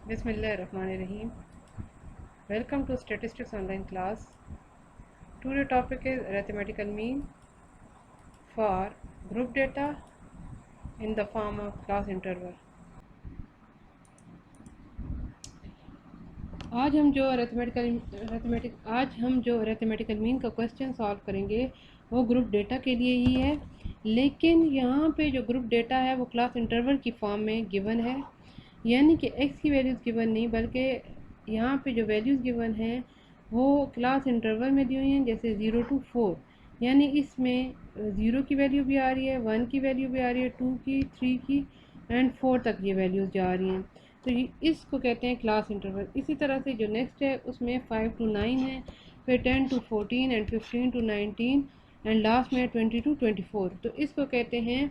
Bismillahirrahmanirrahim. Welcome to Statistics Online class. Today's topic is arithmetical mean for group data in the form of class interval. आज हम जो arithmetical mean का question solve करेंगे वो group data के लिए ही है, लेकिन यहाँ पे जो ग्रुप डेटा है वो क्लास इंटरवल की फॉर्म में गिवन है, यानी कि एक्स की वैल्यूज़ गिवन नहीं बल्कि यहाँ पे जो वैल्यूज़ गिवन हैं वो क्लास इंटरवल में दी हुई हैं, जैसे 0 to 4, यानी इसमें 0 की वैल्यू भी आ रही है, 1 की वैल्यू भी आ रही है, 2 की, 3 की एंड 4 तक ये वैल्यूज़ जा रही हैं। तो इसको कहते हैं क्लास इंटरवल। इसी तरह से जो नेक्स्ट है उसमें 5 to 9 है, फिर 10 to 14 and 15 to 19 and last में 20 to 24। तो इसको कहते हैं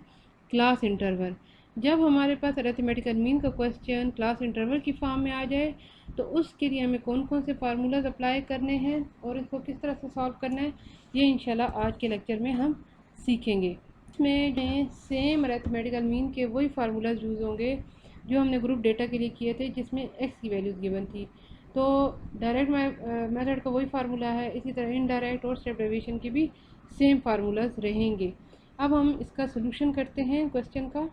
क्लास इंटरवल। जब हमारे पास अरिथमेटिकल मीन का क्वेश्चन क्लास इंटरवल की फॉर्म में आ जाए तो उसके लिए हमें कौन कौन से फार्मूलाज अप्लाई करने हैं और इसको किस तरह से सॉल्व करना है, ये इंशाल्लाह आज के लेक्चर में हम सीखेंगे। इसमें सेम अरिथमेटिकल मीन के वही फार्मूलाज यूज़ होंगे जो हमने ग्रुप डेटा के लिए किए थे, जिसमें एक्स की वैल्यूज़ गिवन थी। तो डायरेक्ट मेथड का वही फार्मूला है, इसी तरह इनडायरेक्ट और स्टेप डेविएशन की भी सेम फार्मूलाज रहेंगे। अब हम इसका सोल्यूशन करते हैं क्वेश्चन का।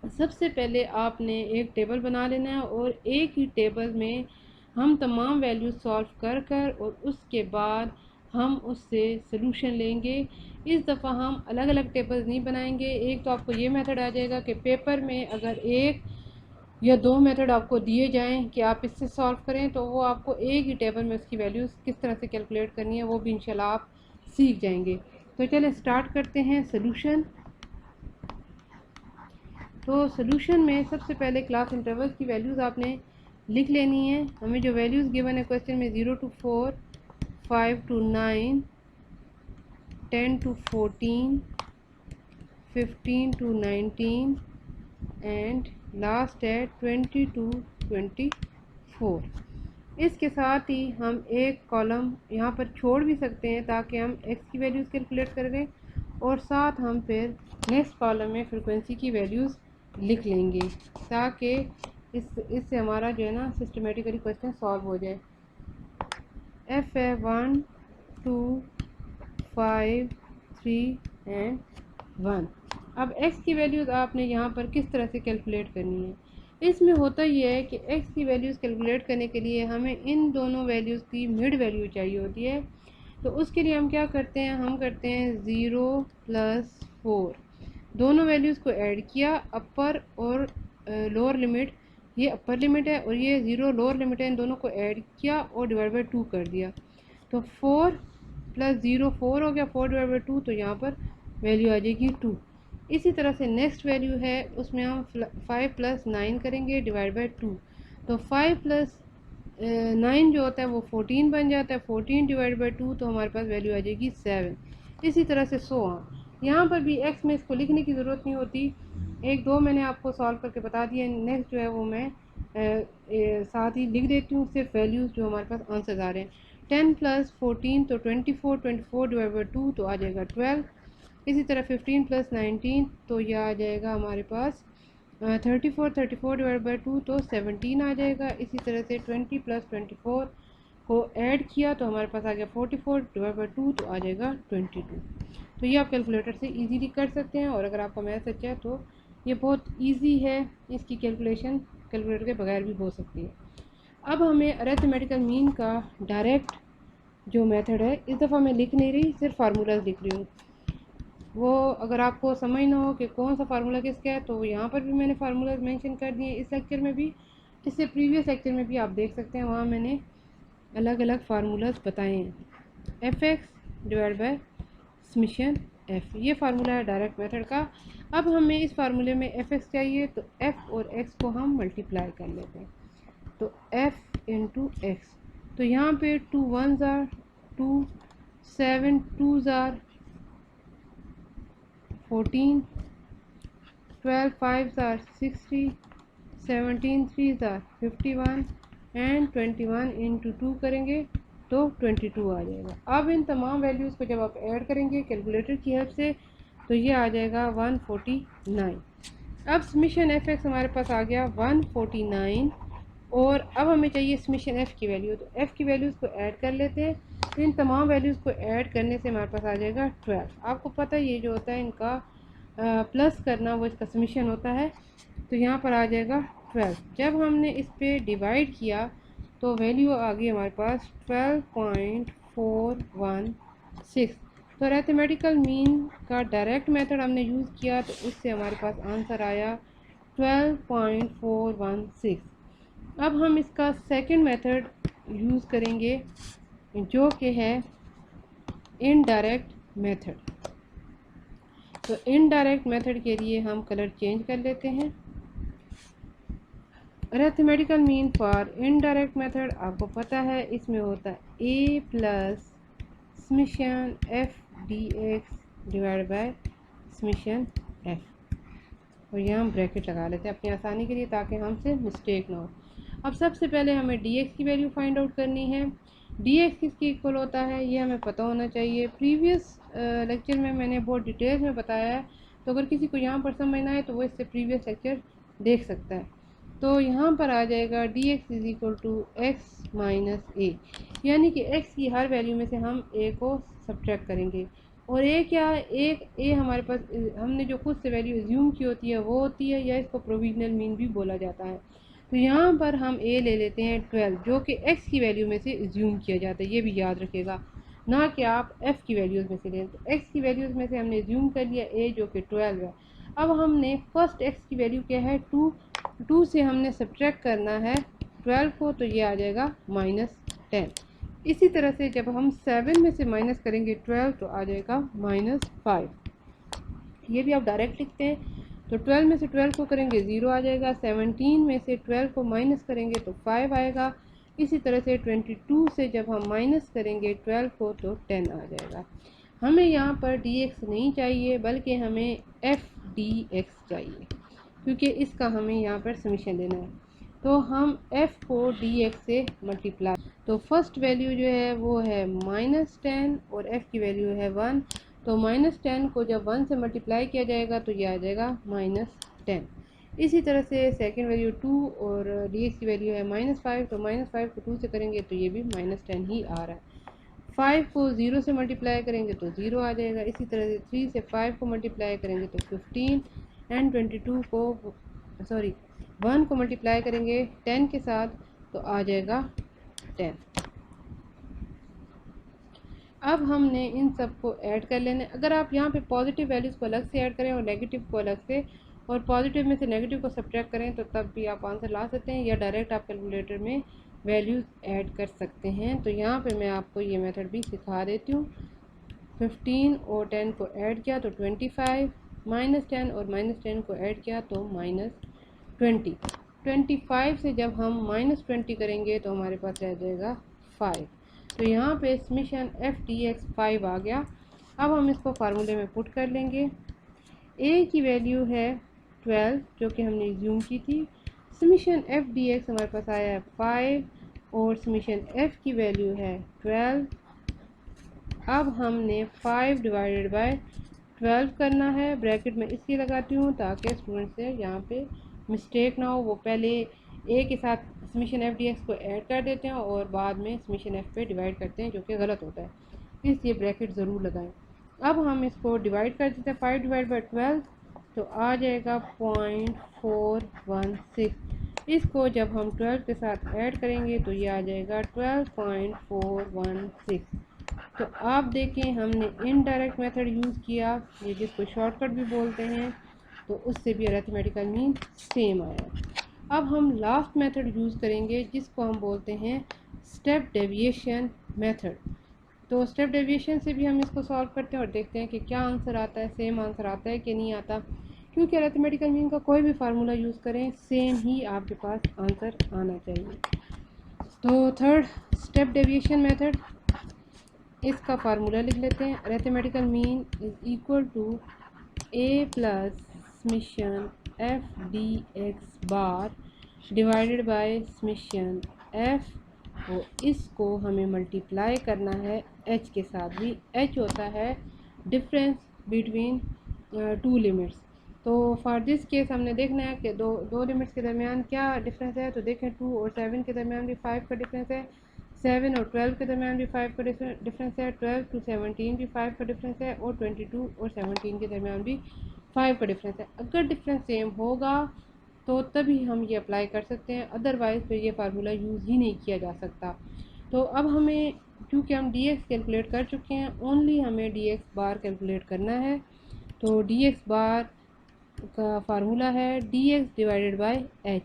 सबसे पहले आपने एक टेबल बना लेना है और एक ही टेबल में हम तमाम वैल्यूज सॉल्व कर कर और उसके बाद हम उससे सोल्यूशन लेंगे। इस दफ़ा हम अलग अलग टेबल्स नहीं बनाएंगे। एक तो आपको ये मेथड आ जाएगा कि पेपर में अगर एक या दो मेथड आपको दिए जाएं कि आप इससे सॉल्व करें तो वो आपको एक ही टेबल में उसकी वैल्यूज़ किस तरह से कैलकुलेट करनी है वो भी इंशाल्लाह आप सीख जाएंगे। तो चलिए स्टार्ट करते हैं सोल्यूशन। तो सोल्यूशन में सबसे पहले क्लास इंटरवल्स की वैल्यूज़ आपने लिख लेनी है। हमें जो वैल्यूज़ गिवन है क्वेश्चन में 0 to 4, 5 to 9, 10 to 14, 15 to 19 and last है 20 to 24। इसके साथ ही हम एक कॉलम यहाँ पर छोड़ भी सकते हैं ताकि हम एक्स की वैल्यूज़ कैलकुलेट करें और साथ हम फिर नेक्स्ट कॉलम में फ्रीक्वेंसी की वैल्यूज़ लिख लेंगे ताकि इससे हमारा जो है ना सिस्टमेटिकली क्वेश्चन सॉल्व हो जाए। एफ है 1, 2, 5, 3 एंड 1। अब x की वैल्यूज़ आपने यहाँ पर किस तरह से कैलकुलेट करनी है। इसमें होता ये है कि x की वैल्यूज़ कैलकुलेट करने के लिए हमें इन दोनों वैल्यूज़ की मिड वैल्यू चाहिए होती है। तो उसके लिए हम क्या करते हैं, हम करते हैं 0 + 4, दोनों वैल्यूज़ को ऐड किया, अपर और लोअर लिमिट, ये अपर लिमिट है और ये 0 लोअर लिमिट है, इन दोनों को ऐड किया और डिवाइड बाई 2 कर दिया। तो 4 + 0 4 हो गया, 4 डिवाइड बाई 2, तो यहाँ पर वैल्यू आ जाएगी 2। इसी तरह से नेक्स्ट वैल्यू है उसमें हम 5 + 9 करेंगे डिवाइड बाई 2, तो 5 + 9 जो होता है वो 14 बन जाता है, 14 डिवाइड बाई 2 तो हमारे पास वैल्यू आ जाएगी 7। इसी तरह से 100 यहाँ पर भी एक्स में इसको लिखने की ज़रूरत नहीं होती, एक दो मैंने आपको सॉल्व करके बता दिया। नेक्स्ट जो है वो मैं साथ ही लिख देती हूँ, सिर्फ वैल्यूज़ जो हमारे पास आंसर आ रहे हैं। 10 + 14 तो 24, 24 डिवाइड बाई 2 तो आ जाएगा 12। इसी तरह 15 + 19 तो यह आ जाएगा हमारे पास 34, 34 डिवाइड बाई 2 तो 17 आ जाएगा। इसी तरह से 20 + 24 को ऐड किया तो हमारे पास आ गया 44 डिवाइड बाई 2 तो आ जाएगा 22। तो ये आप कैलकुलेटर से इजीली कर सकते हैं और अगर आपका मैथ अच्छा है तो ये बहुत इजी है, इसकी कैलकुलेशन कैलकुलेटर के बगैर भी हो सकती है। अब हमें अरिथमेटिकल मीन का डायरेक्ट जो मेथड है, इस दफ़ा मैं लिख नहीं रही, सिर्फ फार्मूलाज लिख रही हूँ। वो अगर आपको समझ ना हो कि कौन सा फार्मूला किसका है तो यहाँ पर भी मैंने फार्मूलाज मेंशन कर दिए, इस लेक्चर में भी, इससे प्रीवियस लेक्चर में भी आप देख सकते हैं, वहाँ मैंने अलग अलग फार्मूलाज बताए हैं। F x divide by summation F, ये फार्मूला है डायरेक्ट मेथड का। अब हमें इस फार्मूले में एफ एक्स चाहिए तो एफ और एक्स को हम मल्टीप्लाई कर लेते हैं, तो एफ इंटू एक्स, तो यहाँ पे 2 1s are 2, 7 2s are 14, 12 5s are 60, 17 3s are 51 and 21 into 2 करेंगे तो 22 आ जाएगा। अब इन तमाम वैल्यूज़ को जब आप ऐड करेंगे कैलकुलेटर की हेल्प से तो ये आ जाएगा 149। अब समीशन एफ एक्स हमारे पास आ गया 149 और अब हमें चाहिए समीशन एफ़ की वैल्यू। तो एफ़ की वैल्यूज़ को ऐड कर लेते हैं। तो इन तमाम वैल्यूज़ को ऐड करने से हमारे पास आ जाएगा 12। आपको पता है ये जो होता है इनका प्लस करना वो इसका समीशन होता है। तो यहाँ पर आ जाएगा 12। जब हमने इस पर डिवाइड किया तो वैल्यू आ गई हमारे पास 12.416। तो अरिथमेटिकल मीन का डायरेक्ट मेथड हमने यूज़ किया तो उससे हमारे पास आंसर आया 12.416। अब हम इसका सेकंड मेथड यूज़ करेंगे जो कि है इनडायरेक्ट मेथड। तो इनडायरेक्ट मेथड के लिए हम कलर चेंज कर लेते हैं। Arithmetical mean for indirect method आपको पता है इसमें होता है A plus summation F D x divide by summation F, और यहाँ हम ब्रैकेट लगा लेते हैं अपनी आसानी के लिए ताकि हमसे मिस्टेक ना हो। अब सबसे पहले हमें dx की वैल्यू फाइंड आउट करनी है। dx किसके इक्वल होता है ये हमें पता होना चाहिए। प्रीवियस लेक्चर में मैंने बहुत डिटेल्स में बताया है, तो अगर किसी को यहाँ पर समझना है तो वो इससे प्रीवियस लेक्चर देख सकता है। तो यहाँ पर आ जाएगा dx is equal to x minus A, यानी कि x की हर वैल्यू में से हम a को सब्ट्रैक्ट करेंगे। और ए क्या है, एक ए हमारे पास हमने जो खुद से वैल्यू एज्यूम की होती है वो होती है, या इसको प्रोविजनल मीन भी बोला जाता है। तो यहाँ पर हम ए ले लेते हैं 12 जो कि एक्स की वैल्यू में से एज्यूम किया जाता है, ये भी याद रखिएगा, ना कि आप एफ़ की वैल्यूज़ में से लें। तो एक्स की वैल्यूज़ में से हमने एज्यूम कर लिया ए जो कि 12 है। अब हमने फर्स्ट एक्स की वैल्यू क्या है 2 से हमने सब्ट्रैक्ट करना है 12 को, तो ये आ जाएगा -10। इसी तरह से जब हम 7 में से माइनस करेंगे 12 तो आ जाएगा -5। ये भी आप डायरेक्ट लिखते हैं। तो 12 में से 12 को करेंगे 0 आ जाएगा। 17 में से 12 को माइनस करेंगे तो 5 आएगा। इसी तरह से 22 से जब हम माइनस करेंगे 12 को तो 10 आ जाएगा। हमें यहाँ पर dx नहीं चाहिए बल्कि हमें fdx चाहिए, क्योंकि इसका हमें यहाँ पर समीशन लेना है। तो हम f को dx से मल्टीप्लाई, तो फर्स्ट वैल्यू जो है वो है -10 और f की वैल्यू है 1। तो -10 को जब 1 से मल्टीप्लाई किया जाएगा तो ये आ जाएगा -10। इसी तरह से सेकंड वैल्यू 2 और dx की वैल्यू है -5, तो -5 को 2 से करेंगे तो ये भी -10 ही आ रहा है। 5 को 0 से मल्टीप्लाई करेंगे तो 0 आ जाएगा। इसी तरह से 3 से 5 को मल्टीप्लाई करेंगे तो 15 एंड 22 को 1 को मल्टीप्लाई करेंगे 10 के साथ तो आ जाएगा 10। अब हमने इन सब को ऐड कर लेना है। अगर आप यहाँ पे पॉजिटिव वैल्यूज़ को अलग से ऐड करें और नेगेटिव को अलग से, और पॉजिटिव में से नेगेटिव को सब्ट्रैक्ट करें तो तब भी आप आंसर ला सकते हैं, या डायरेक्ट आप कैलकुलेटर में वैल्यूज़ ऐड कर सकते हैं। तो यहाँ पे मैं आपको ये मेथड भी सिखा देती हूँ। 15 और 10 को ऐड किया तो 25, -10 और -10 को ऐड किया तो -20। 25 से जब हम -20 करेंगे तो हमारे पास रह जाएगा 5। तो यहाँ पे समीशन fdx 5 आ गया। अब हम इसको फार्मूले में पुट कर लेंगे। a की वैल्यू है 12 जो कि हमने एज्यूम की थी। समीशन fdx हमारे पास आया है 5 और समीशन f की वैल्यू है 12। अब हमने 5 डिवाइडेड बाय 12 करना है। ब्रैकेट में इसलिए लगाती हूँ ताकि स्टूडेंट से यहाँ पे मिस्टेक ना हो, वो पहले ए के साथ समीशन एफ डी एक्स को ऐड कर देते हैं और बाद में समीशन एफ पे डिवाइड करते हैं, जो कि गलत होता है, इसलिए ब्रैकेट ज़रूर लगाएं। अब हम इसको डिवाइड कर देते हैं 5 डिवाइड बाई 12 तो आ जाएगा 0.416। इसको जब हम 12 के साथ ऐड करेंगे तो ये आ जाएगा 12.416। तो आप देखें हमने इनडायरेक्ट मेथड यूज़ किया, ये जिसको शॉर्टकट भी बोलते हैं, तो उससे भी अरिथमेटिकल मीन सेम आया। अब हम लास्ट मेथड यूज़ करेंगे जिसको हम बोलते हैं स्टेप डेविएशन मेथड। तो स्टेप डेविएशन से भी हम इसको सॉल्व करते हैं और देखते हैं कि क्या आंसर आता है, सेम आंसर आता है कि नहीं आता, क्योंकि अरिथमेटिकल मीन का कोई भी फार्मूला यूज़ करें सेम ही आपके पास आंसर आना चाहिए। तो थर्ड स्टेप डेविएशन मेथड, इसका फार्मूला लिख लेते हैं। Arithmetical mean is equal to a plus summation F D x bar divided by summation F, और इसको हमें मल्टीप्लाई करना है h के साथ भी। h होता है डिफरेंस बिटवीन टू लिमिट्स। तो फॉर दिस केस हमने देखना है कि दो लिमिट्स के दरमियान क्या डिफरेंस है। तो देखें 2 और 7 के दरमियान भी 5 का डिफरेंस है, 7 और 12 के दरमियान भी 5 का डिफरेंस है, 12 to 17 भी 5 का डिफरेंस है, और 22 और 17 के दरमियान भी 5 का डिफरेंस है। अगर डिफरेंस सेम होगा तो तभी हम ये अप्लाई कर सकते हैं, अदरवाइज़ फिर ये फार्मूला यूज़ ही नहीं किया जा सकता। तो अब हमें, क्योंकि हम डी एक्स कैलकुलेट कर चुके हैं, ओनली हमें डी एक्स बार कैलकुलेट करना है। तो डी एक्स बार का फार्मूला है D x divided by H.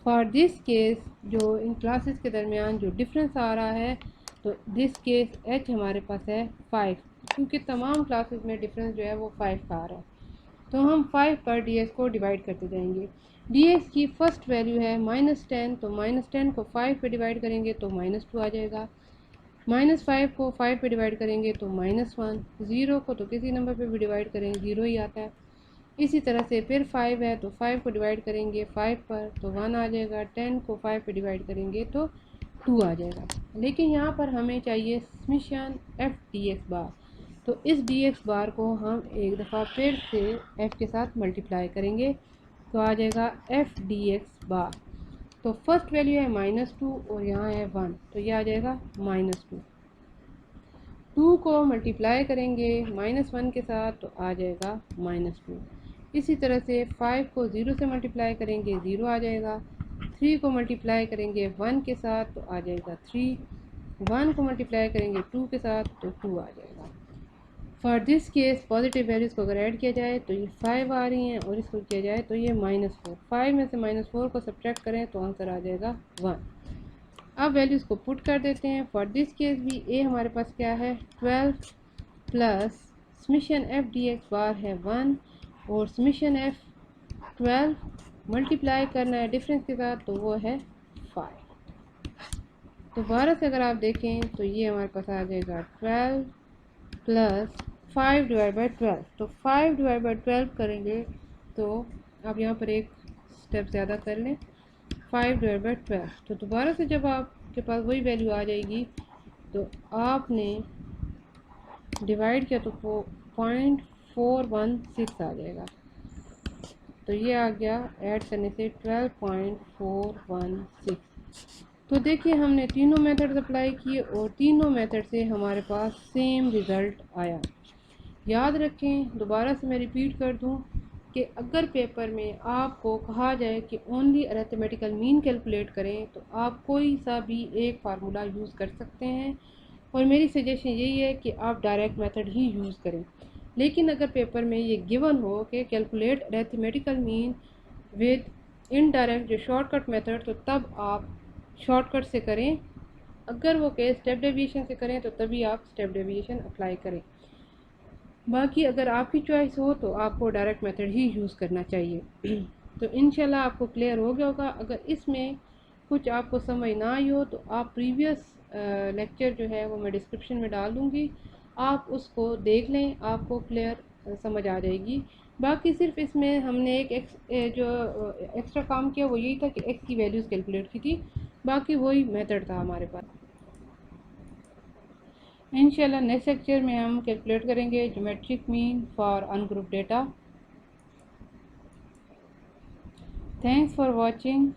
For this case जो इन क्लासेस के दरमियान जो डिफरेंस आ रहा है, तो दिस केस एच हमारे पास है 5, क्योंकि तमाम क्लासेस में डिफरेंस जो है वो 5 का आ रहा है। तो हम 5 पर डी एक्स को डिवाइड करते जाएंगे। डी एक्स की फ़र्स्ट वैल्यू है -10, तो -10 को 5 पे डिवाइड करेंगे तो -2 आ जाएगा। -5 को 5 पे डिवाइड करेंगे तो -1, 0 को तो किसी नंबर पे भी डिवाइड करेंगे 0 ही आता है। इसी तरह से फिर 5 है तो 5 को डिवाइड करेंगे 5 पर तो 1 आ जाएगा, 10 को 5 पे डिवाइड करेंगे तो 2 आ जाएगा। लेकिन यहाँ पर हमें चाहिए समीशन एफ डी एक्स बार। तो इस डी एक्स बार को हम एक दफ़ा फिर से एफ़ के साथ मल्टीप्लाई करेंगे तो आ जाएगा एफ डी एक्स बार। तो फर्स्ट वैल्यू है -2 और यहाँ है 1, तो ये आ जाएगा -2। 2 को मल्टीप्लाई करेंगे -1 के साथ तो आ जाएगा -2। इसी तरह से 5 को 0 से मल्टीप्लाई करेंगे 0 आ जाएगा। 3 को मल्टीप्लाई करेंगे 1 के साथ तो आ जाएगा 3। 1 को मल्टीप्लाई करेंगे 2 के साथ तो 2 आ जाएगा। For this case positive values को अगर ऐड किया जाए तो ये 5 आ रही हैं, और इसको किया जाए तो ये -4। 5 में से -4 को सब्ट्रैक्ट करें तो आंसर आ जाएगा 1। अब वैल्यूज़ को पुट कर देते हैं। फॉर दिस केस भी ए हमारे पास क्या है 12 plus summation F D x बार है 1, और समीशन एफ 12 मल्टीप्लाई करना है डिफरेंस के साथ तो वो है 5। दोबारा से अगर आप देखें तो ये हमारे पास आ जाएगा 12 प्लस 5 डिवाइड बाई 12। तो 5 डिवाइड बाई 12 करेंगे तो आप यहाँ पर एक स्टेप ज़्यादा कर लें, 5 डिवाइड बाई 12। तो दोबारा से जब आपके पास वही वैल्यू आ जाएगी तो आपने डिवाइड किया तो 0.416 आ जाएगा। तो ये आ गया ऐड करने से 12.416। तो देखिए हमने तीनों मेथड्स अप्लाई किए और तीनों मेथड से हमारे पास सेम रिज़ल्ट आया। याद रखें, दोबारा से मैं रिपीट कर दूं कि अगर पेपर में आपको कहा जाए कि ओनली अरिथमेटिकल मीन कैलकुलेट करें तो आप कोई सा भी एक फार्मूला यूज़ कर सकते हैं, और मेरी सजेशन यही है कि आप डायरेक्ट मेथड ही यूज़ करें। लेकिन अगर पेपर में ये गिवन हो कि calculate arithmetical mean with indirect जो शॉर्टकट मेथड, तो तब आप शॉर्टकट से करें। अगर वो केस स्टेप डेविएशन से करें तो तभी आप स्टेप डेविएशन अप्लाई करें। बाकी अगर आपकी चॉइस हो तो आपको डायरेक्ट मेथड ही यूज़ करना चाहिए। तो इंशाल्लाह आपको क्लियर हो गया होगा। अगर इसमें कुछ आपको समझ ना आई हो तो आप प्रीवियस लेक्चर जो है वो मैं डिस्क्रिप्शन में डाल दूँगी, आप उसको देख लें, आपको क्लियर समझ आ जाएगी। बाकी सिर्फ इसमें हमने एक जो एक्स्ट्रा काम किया वो यही था कि एक्स की वैल्यूज़ कैलकुलेट की थी, बाकी वही मेथड था हमारे पास। इंशाल्लाह नेक्स्ट लेक्चर में हम कैलकुलेट करेंगे geometric mean for ungroup data. Thanks for watching.